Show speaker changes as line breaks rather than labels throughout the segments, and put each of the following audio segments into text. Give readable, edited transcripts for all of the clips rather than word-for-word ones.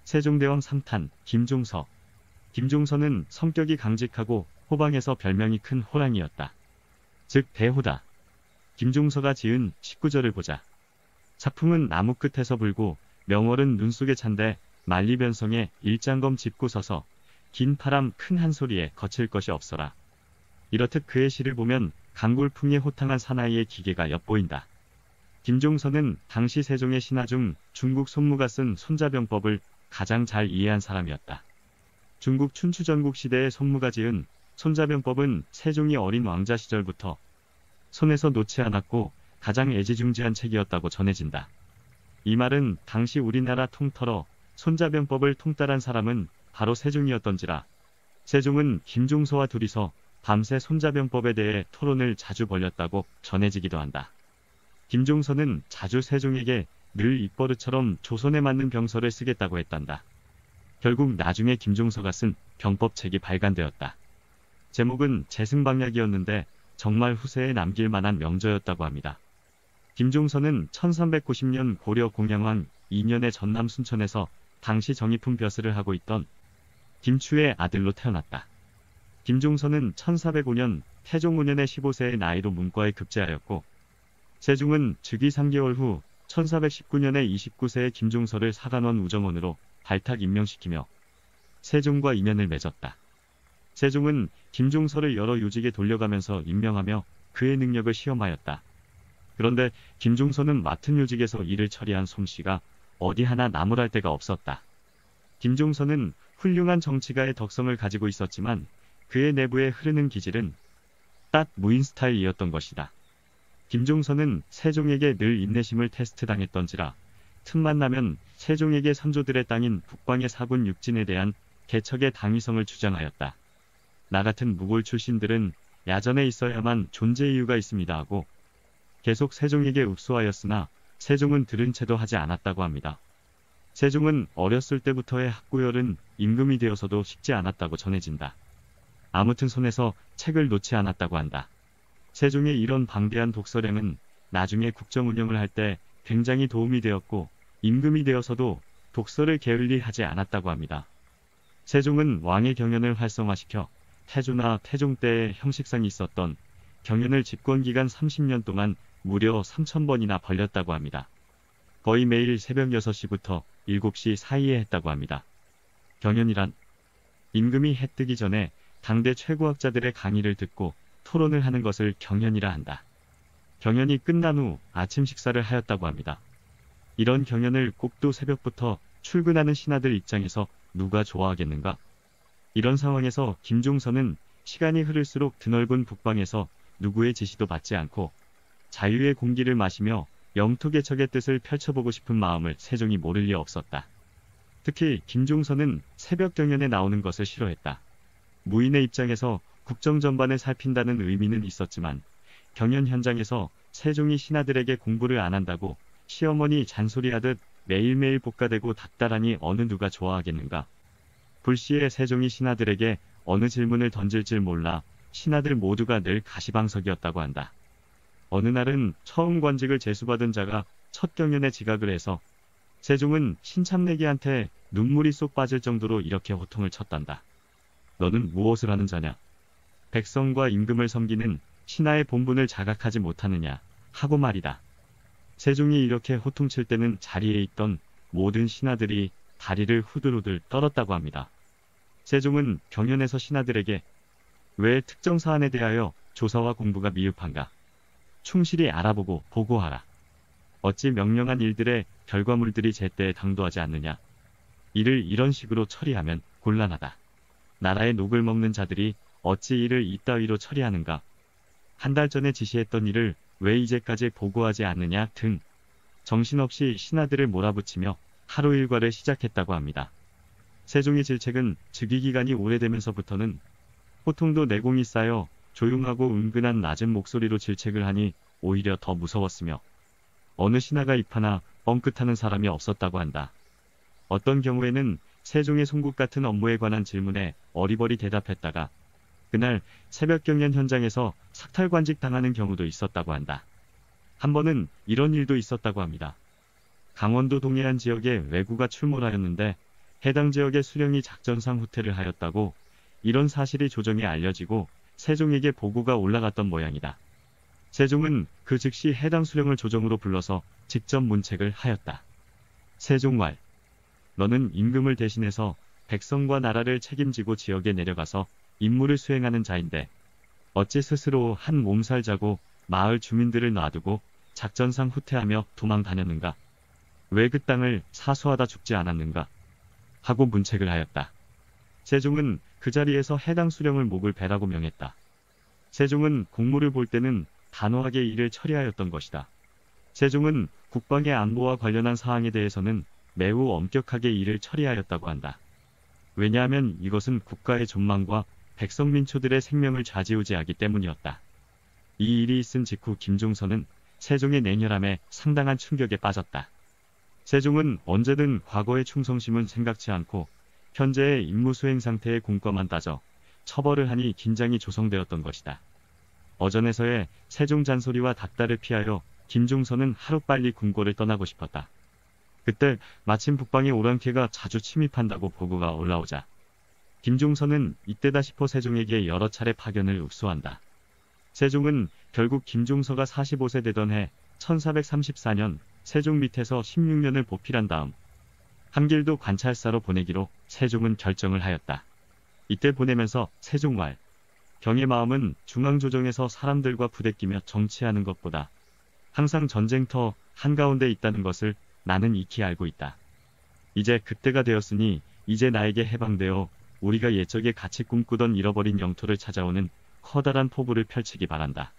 세종대왕 3탄 김종서. 김종서는 성격이 강직하고 호방에서 별명이 큰 호랑이였다. 즉 대호다. 김종서가 지은 19절을 보자. 작품은 나무 끝에서 불고 명월은 눈 속에 찬데 만리변성에 일장검 짚고 서서 긴 파람 큰 한 소리에 거칠 것이 없어라. 이렇듯 그의 시를 보면 강골풍에 호탕한 사나이의 기계가 엿보인다. 김종서는 당시 세종의 신하 중 중국 손무가 쓴 손자병법을 가장 잘 이해한 사람이었다. 중국 춘추전국 시대의 손무가 지은 손자병법은 세종이 어린 왕자 시절부터 손에서 놓지 않았고 가장 애지중지한 책이었다고 전해진다. 이 말은 당시 우리나라 통틀어 손자병법을 통달한 사람은 바로 세종이었던지라 세종은 김종서와 둘이서 밤새 손자병법에 대해 토론을 자주 벌였다고 전해지기도 한다. 김종서는 자주 세종에게 늘 입버릇처럼 조선에 맞는 병서를 쓰겠다고 했단다. 결국 나중에 김종서가 쓴 병법책이 발간되었다. 제목은 재승방약이었는데 정말 후세에 남길 만한 명저였다고 합니다. 김종서는 1390년 고려 공양왕 2년에 전남 순천에서 당시 정의품 벼슬을 하고 있던 김추의 아들로 태어났다. 김종서는 1405년 태종 5년에 15세의 나이로 문과에 급제하였고 세종은 즉위 3개월 후 1419년에 29세의 김종서를 사간원 우정원으로 발탁 임명시키며 세종과 인연을 맺었다. 세종은 김종서를 여러 요직에 돌려가면서 임명하며 그의 능력을 시험하였다. 그런데 김종서는 맡은 요직에서 일을 처리한 솜씨가 어디 하나 나무랄 데가 없었다. 김종서는 훌륭한 정치가의 덕성을 가지고 있었지만 그의 내부에 흐르는 기질은 딱 무인 스타일이었던 것이다. 김종서는 세종에게 늘 인내심을 테스트당했던지라 틈만 나면 세종에게 선조들의 땅인 북방의 사군 육진에 대한 개척의 당위성을 주장하였다. 나 같은 무골 출신들은 야전에 있어야만 존재 이유가 있습니다 하고 계속 세종에게 읍소하였으나 세종은 들은 채도 하지 않았다고 합니다. 세종은 어렸을 때부터의 학구열은 임금이 되어서도 식지 않았다고 전해진다. 아무튼 손에서 책을 놓지 않았다고 한다. 세종의 이런 방대한 독서량은 나중에 국정 운영을 할 때 굉장히 도움이 되었고 임금이 되어서도 독서를 게을리 하지 않았다고 합니다. 세종은 왕의 경연을 활성화시켜 태조나 태종 때의 형식상이 있었던 경연을 집권기간 30년 동안 무려 3000번이나 벌렸다고 합니다. 거의 매일 새벽 6시부터 7시 사이에 했다고 합니다. 경연이란 임금이 해 뜨기 전에 당대 최고학자들의 강의를 듣고 토론을 하는 것을 경연이라 한다. 경연이 끝난 후 아침 식사를 하였다고 합니다. 이런 경연을 꼭두 새벽부터 출근하는 신하들 입장에서 누가 좋아하겠는가? 이런 상황에서 김종서는 시간이 흐를수록 드넓은 북방에서 누구의 지시도 받지 않고 자유의 공기를 마시며 영토개척의 뜻을 펼쳐보고 싶은 마음을 세종이 모를 리 없었다. 특히 김종서는 새벽 경연에 나오는 것을 싫어했다. 무인의 입장에서 국정 전반을 살핀다는 의미는 있었지만 경연 현장에서 세종이 신하들에게 공부를 안 한다고 시어머니 잔소리하듯 매일매일 볶아대고 닥달하니 어느 누가 좋아하겠는가. 불시에 세종이 신하들에게 어느 질문을 던질 줄 몰라 신하들 모두가 늘 가시방석이었다고 한다. 어느 날은 처음 관직을 제수받은 자가 첫 경연에 지각을 해서 세종은 신참내기한테 눈물이 쏙 빠질 정도로 이렇게 호통을 쳤단다. 너는 무엇을 하는 자냐? 백성과 임금을 섬기는 신하의 본분을 자각하지 못하느냐 하고 말이다. 세종이 이렇게 호통칠 때는 자리에 있던 모든 신하들이 다리를 후들후들 떨었다고 합니다. 세종은 경연에서 신하들에게 왜 특정 사안에 대하여 조사와 공부가 미흡한가? 충실히 알아보고 보고하라. 어찌 명령한 일들의 결과물들이 제때에 당도하지 않느냐? 이를 이런 식으로 처리하면 곤란하다. 나라의 녹을 먹는 자들이 어찌 이를 이따위로 처리하는가? 한 달 전에 지시했던 일을 왜 이제까지 보고하지 않느냐 등 정신없이 신하들을 몰아붙이며 하루 일과를 시작했다고 합니다. 세종의 질책은 즉위기간이 오래되면서부터는 호통도 내공이 쌓여 조용하고 은근한 낮은 목소리로 질책을 하니 오히려 더 무서웠으며 어느 신하가 입하나 뻥끗하는 사람이 없었다고 한다. 어떤 경우에는 세종의 송국 같은 업무에 관한 질문에 어리버리 대답했다가 그날 새벽 경연 현장에서 삭탈관직 당하는 경우도 있었다고 한다. 한 번은 이런 일도 있었다고 합니다. 강원도 동해안 지역에 왜구가 출몰하였는데 해당 지역의 수령이 작전상 후퇴를 하였다고 이런 사실이 조정에 알려지고 세종에게 보고가 올라갔던 모양이다. 세종은 그 즉시 해당 수령을 조정으로 불러서 직접 문책을 하였다. 세종왈, 너는 임금을 대신해서 백성과 나라를 책임지고 지역에 내려가서 임무를 수행하는 자인데 어찌 스스로 한 몸살 자고 마을 주민들을 놔두고 작전상 후퇴하며 도망 다녔는가? 왜 그 땅을 사수하다 죽지 않았는가? 하고 문책을 하였다. 세종은 그 자리에서 해당 수령을 목을 베라고 명했다. 세종은 공무를 볼 때는 단호하게 일을 처리하였던 것이다. 세종은 국방의 안보와 관련한 사항에 대해서는 매우 엄격하게 일을 처리하였다고 한다. 왜냐하면 이것은 국가의 존망과 백성 민초들의 생명을 좌지우지하기 때문이었다. 이 일이 있은 직후 김종서는 세종의 냉혈함에 상당한 충격에 빠졌다. 세종은 언제든 과거의 충성심은 생각지 않고 현재의 임무 수행 상태의 공과만 따져 처벌을 하니 긴장이 조성되었던 것이다. 어전에서의 세종 잔소리와 닥달을 피하여 김종서는 하루빨리 궁궐을 떠나고 싶었다. 그때 마침 북방의 오랑캐가 자주 침입한다고 보고가 올라오자 김종서는 이때다 싶어 세종에게 여러 차례 파견을 읍소한다. 세종은 결국 김종서가 45세 되던 해 1434년 세종 밑에서 16년을 보필한 다음 함길도 관찰사로 보내기로 세종은 결정을 하였다. 이때 보내면서 세종왈, 경의 마음은 중앙조정에서 사람들과 부대끼며 정치하는 것보다 항상 전쟁터 한가운데 있다는 것을 나는 익히 알고 있다. 이제 그때가 되었으니 이제 나에게 해방되어 우리가 옛적에 같이 꿈꾸던 잃어버린 영토를 찾아오는 커다란 포부를 펼치기 바란다.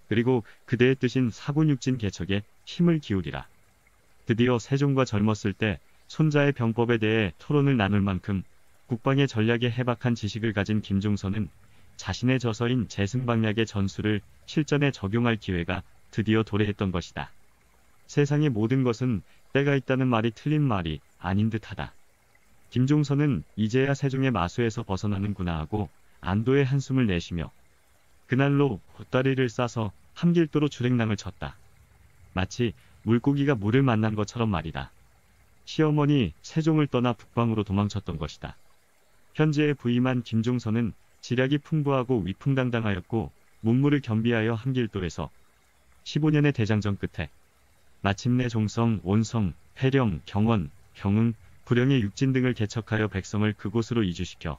그리고 그대의 뜻인 사군육진 개척에 힘을 기울이라. 드디어 세종과 젊었을 때 손자의 병법에 대해 토론을 나눌 만큼 국방의 전략에 해박한 지식을 가진 김종서는 자신의 저서인 재승방략의 전술을 실전에 적용할 기회가 드디어 도래했던 것이다. 세상의 모든 것은 때가 있다는 말이 틀린 말이 아닌 듯하다. 김종서는 이제야 세종의 마수에서 벗어나는구나 하고 안도의 한숨을 내쉬며 그날로 보따리를 싸서 함길도로 주랭랑을 쳤다. 마치 물고기가 물을 만난 것처럼 말이다. 시어머니 세종을 떠나 북방으로 도망쳤던 것이다. 현재에 부임한 김종서는 지략이 풍부하고 위풍당당하였고 문무를 겸비하여 함길도에서 15년의 대장정 끝에 마침내 종성, 온성, 해령, 경원, 경흥, 불령의 육진 등을 개척하여 백성을 그곳으로 이주시켜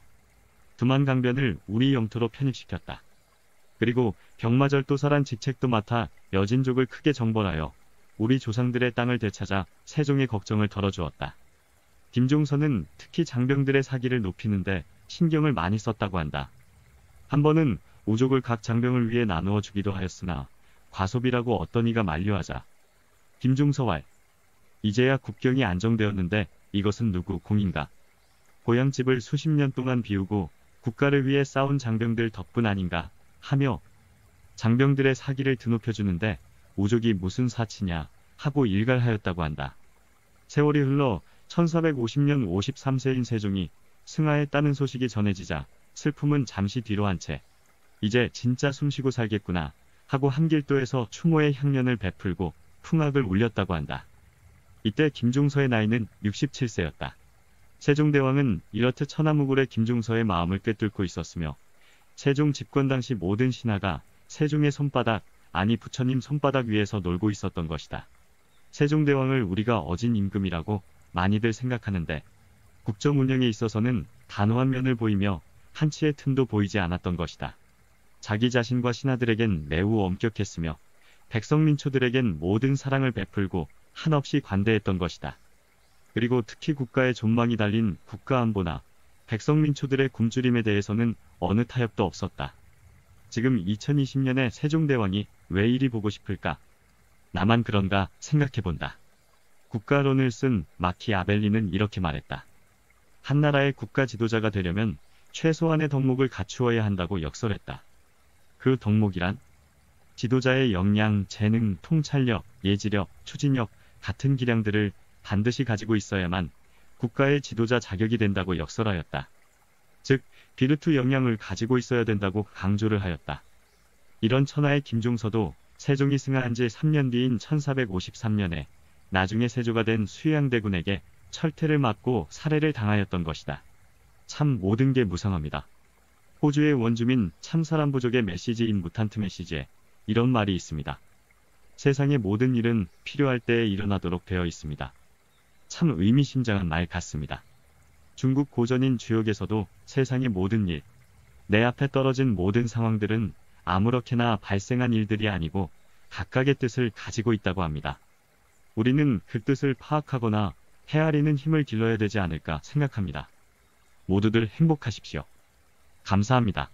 두만강변을 우리 영토로 편입시켰다. 그리고 병마절도사란 직책도 맡아 여진족을 크게 정벌하여 우리 조상들의 땅을 되찾아 세종의 걱정을 덜어주었다. 김종서는 특히 장병들의 사기를 높이는데 신경을 많이 썼다고 한다. 한 번은 오족을 각 장병을 위해 나누어 주기도 하였으나 과소비라고 어떤 이가 만류하자 김종서왈, 이제야 국경이 안정되었는데 이것은 누구 공인가? 고향집을 수십 년 동안 비우고 국가를 위해 싸운 장병들 덕분 아닌가 하며 장병들의 사기를 드높여주는데 오족이 무슨 사치냐 하고 일갈하였다고 한다. 세월이 흘러 1450년 53세인 세종이 승하에 따는 소식이 전해지자 슬픔은 잠시 뒤로 한 채 이제 진짜 숨쉬고 살겠구나 하고 함길도에서 추모의 향년을 베풀고 풍악을 울렸다고 한다. 이때 김종서의 나이는 67세였다. 세종대왕은 이렇듯 천하무굴의 김종서의 마음을 꿰뚫고 있었으며 세종 집권 당시 모든 신하가 세종의 손바닥, 아니 부처님 손바닥 위에서 놀고 있었던 것이다. 세종대왕을 우리가 어진 임금이라고 많이들 생각하는데 국정 운영에 있어서는 단호한 면을 보이며 한치의 틈도 보이지 않았던 것이다. 자기 자신과 신하들에겐 매우 엄격했으며 백성민초들에겐 모든 사랑을 베풀고 한없이 관대했던 것이다. 그리고 특히 국가의 존망이 달린 국가안보나 백성민초들의 굶주림에 대해서는 어느 타협도 없었다. 지금 2020년에 세종대왕이 왜 이리 보고 싶을까? 나만 그런가 생각해본다. 국가론을 쓴 마키아벨리는 이렇게 말했다. 한 나라의 국가 지도자가 되려면 최소한의 덕목을 갖추어야 한다고 역설했다. 그 덕목이란? 지도자의 역량, 재능, 통찰력, 예지력, 추진력 같은 기량들을 반드시 가지고 있어야만 국가의 지도자 자격이 된다고 역설하였다. 즉, 비르투 역량을 가지고 있어야 된다고 강조를 하였다. 이런 천하의 김종서도 세종이 승하한 지 3년 뒤인 1453년에 나중에 세조가 된 수양대군에게 철퇴를 맞고 살해를 당하였던 것이다. 참 모든 게 무상합니다. 호주의 원주민 참사람 부족의 메시지인 무탄트 메시지에 이런 말이 있습니다. 세상의 모든 일은 필요할 때에 일어나도록 되어 있습니다. 참 의미심장한 말 같습니다. 중국 고전인 주역에서도 세상의 모든 일, 내 앞에 떨어진 모든 상황들은 아무렇게나 발생한 일들이 아니고 각각의 뜻을 가지고 있다고 합니다. 우리는 그 뜻을 파악하거나 헤아리는 힘을 길러야 되지 않을까 생각합니다. 모두들 행복하십시오. 감사합니다.